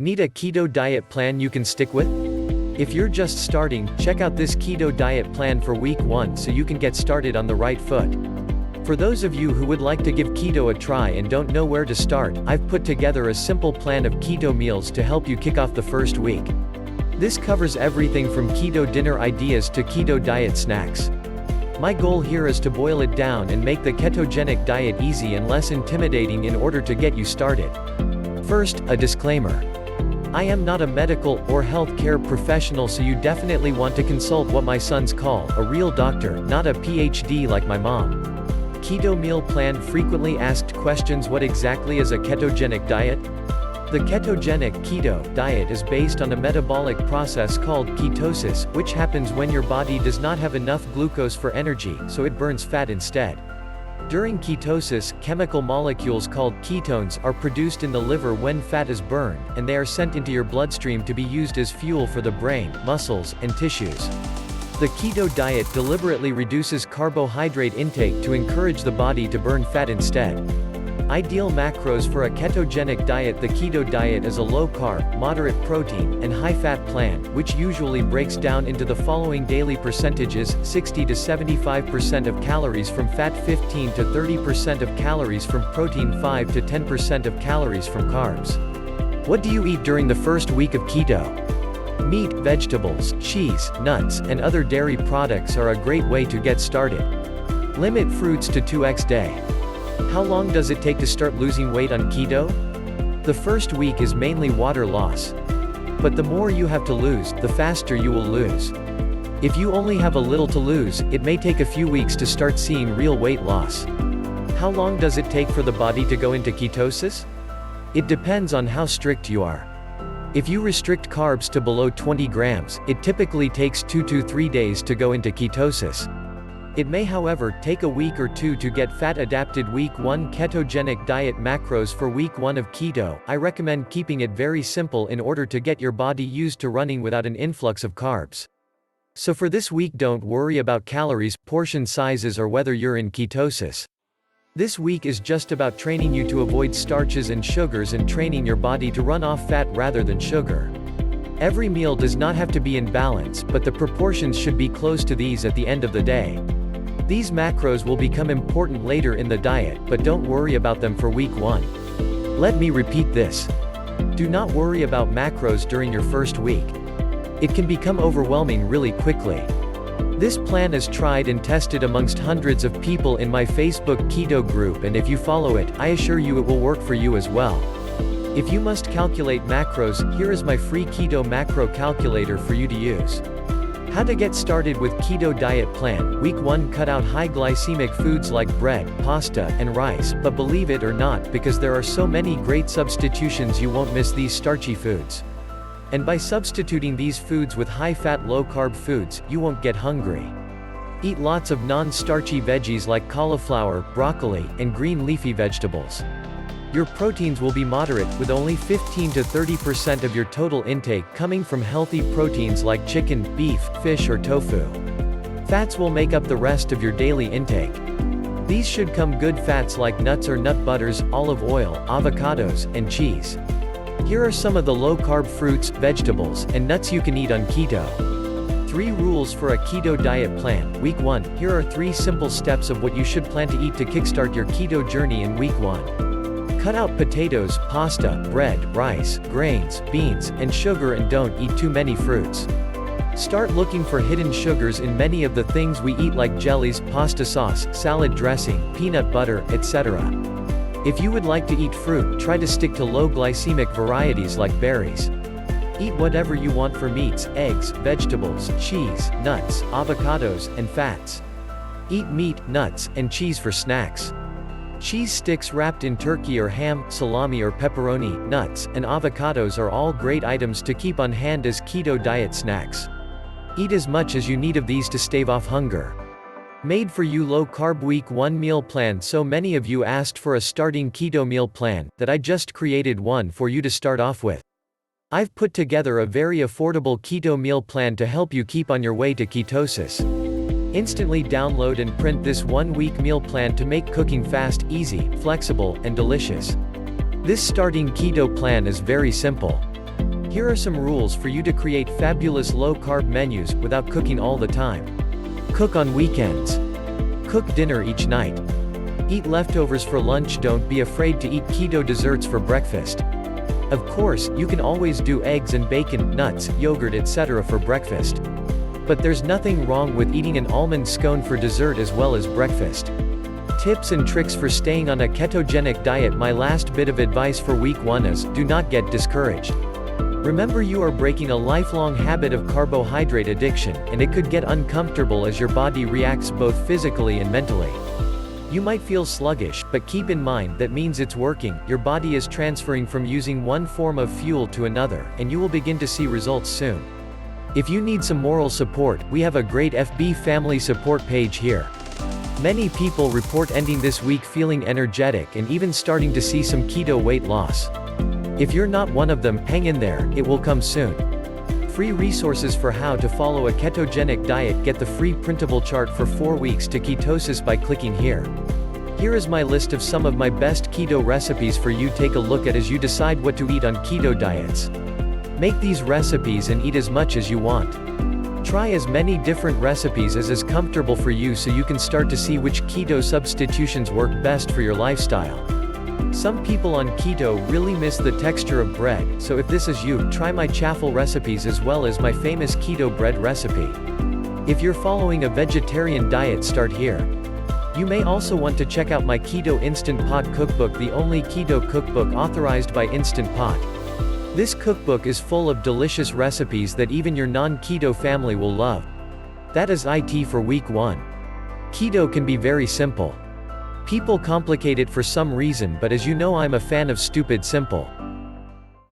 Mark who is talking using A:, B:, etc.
A: Need a keto diet plan you can stick with? If you're just starting, check out this keto diet plan for week 1 so you can get started on the right foot. For those of you who would like to give keto a try and don't know where to start, I've put together a simple plan of keto meals to help you kick off the first week. This covers everything from keto dinner ideas to keto diet snacks. My goal here is to boil it down and make the ketogenic diet easy and less intimidating in order to get you started. First, a disclaimer. I am not a medical or healthcare professional, so you definitely want to consult what my sons call a real doctor, not a PhD like my mom. Keto meal plan. Frequently asked questions. What exactly is a ketogenic diet? The ketogenic keto diet is based on a metabolic process called ketosis, which happens when your body does not have enough glucose for energy, so it burns fat instead. During ketosis, chemical molecules called ketones are produced in the liver when fat is burned, and they are sent into your bloodstream to be used as fuel for the brain, muscles, and tissues. The keto diet deliberately reduces carbohydrate intake to encourage the body to burn fat instead. Ideal macros for a ketogenic diet. The keto diet is a low-carb, moderate protein, and high-fat plan, which usually breaks down into the following daily percentages: 60 to 75% of calories from fat, 15 to 30% of calories from protein, 5 to 10% of calories from carbs. What do you eat during the first week of keto? Meat, vegetables, cheese, nuts, and other dairy products are a great way to get started. Limit fruits to 2x day. How long does it take to start losing weight on keto? The first week is mainly water loss. But the more you have to lose, the faster you will lose. If you only have a little to lose, it may take a few weeks to start seeing real weight loss. How long does it take for the body to go into ketosis? It depends on how strict you are. If you restrict carbs to below 20 grams, it typically takes 2 to 3 days to go into ketosis. It may, however, take a week or two to get fat-adapted. Week 1 ketogenic diet macros. For week 1 of keto, I recommend keeping it very simple in order to get your body used to running without an influx of carbs. So for this week, don't worry about calories, portion sizes, or whether you're in ketosis. This week is just about training you to avoid starches and sugars and training your body to run off fat rather than sugar. Every meal does not have to be in balance, but the proportions should be close to these at the end of the day. These macros will become important later in the diet, but don't worry about them for week 1. Let me repeat this. Do not worry about macros during your first week. It can become overwhelming really quickly. This plan is tried and tested amongst hundreds of people in my Facebook keto group, and if you follow it, I assure you it will work for you as well. If you must calculate macros, here is my free keto macro calculator for you to use. How to get started with keto diet plan. Week 1. Cut out high glycemic foods like bread, pasta, and rice, but believe it or not, because there are so many great substitutions, you won't miss these starchy foods. And by substituting these foods with high-fat, low-carb foods, you won't get hungry. Eat lots of non-starchy veggies like cauliflower, broccoli, and green leafy vegetables. Your proteins will be moderate, with only 15 to 30% of your total intake coming from healthy proteins like chicken, beef, fish, or tofu. Fats will make up the rest of your daily intake. These should come good fats like nuts or nut butters, olive oil, avocados, and cheese. Here are some of the low-carb fruits, vegetables, and nuts you can eat on keto. 3 rules for a keto diet plan. Week 1. Here are 3 simple steps of what you should plan to eat to kickstart your keto journey in week 1. Cut out potatoes, pasta, bread, rice, grains, beans, and sugar, and don't eat too many fruits. Start looking for hidden sugars in many of the things we eat like jellies, pasta sauce, salad dressing, peanut butter, etc. If you would like to eat fruit, try to stick to low glycemic varieties like berries. Eat whatever you want for meats, eggs, vegetables, cheese, nuts, avocados, and fats. Eat meat, nuts, and cheese for snacks. Cheese sticks wrapped in turkey or ham, salami or pepperoni, nuts, and avocados are all great items to keep on hand as keto diet snacks. Eat as much as you need of these to stave off hunger. Made for you low-carb week 1 meal plan. So many of you asked for a starting keto meal plan, that I just created one for you to start off with. I've put together a very affordable keto meal plan to help you keep on your way to ketosis. Instantly download and print this 1-week meal plan to make cooking fast, easy, flexible, and delicious. This starting keto plan is very simple. Here are some rules for you to create fabulous low-carb menus without cooking all the time. Cook on weekends. Cook dinner each night. Eat leftovers for lunch. Don't be afraid to eat keto desserts for breakfast. Of course, you can always do eggs and bacon, nuts, yogurt, etc. for breakfast. But there's nothing wrong with eating an almond scone for dessert as well as breakfast. Tips and tricks for staying on a ketogenic diet. My last bit of advice for week 1 is, do not get discouraged. Remember, you are breaking a lifelong habit of carbohydrate addiction, and it could get uncomfortable as your body reacts both physically and mentally. You might feel sluggish, but keep in mind that means it's working. Your body is transferring from using one form of fuel to another, and you will begin to see results soon. If you need some moral support, we have a great FB family support page here. Many people report ending this week feeling energetic and even starting to see some keto weight loss. If you're not one of them, hang in there, it will come soon. Free resources for how to follow a ketogenic diet. Get the free printable chart for 4 weeks to ketosis by clicking here. Here is my list of some of my best keto recipes for you. Take a look at as you decide what to eat on keto diets. Make these recipes and eat as much as you want. Try as many different recipes as is comfortable for you so you can start to see which keto substitutions work best for your lifestyle. Some people on keto really miss the texture of bread, so if this is you, try my chaffle recipes as well as my famous keto bread recipe. If you're following a vegetarian diet, start here. You may also want to check out my Keto Instant Pot cookbook, the only keto cookbook authorized by Instant Pot. This cookbook is full of delicious recipes that even your non-keto family will love. That is it for week 1. Keto can be very simple. People complicate it for some reason, but as you know, I'm a fan of stupid simple.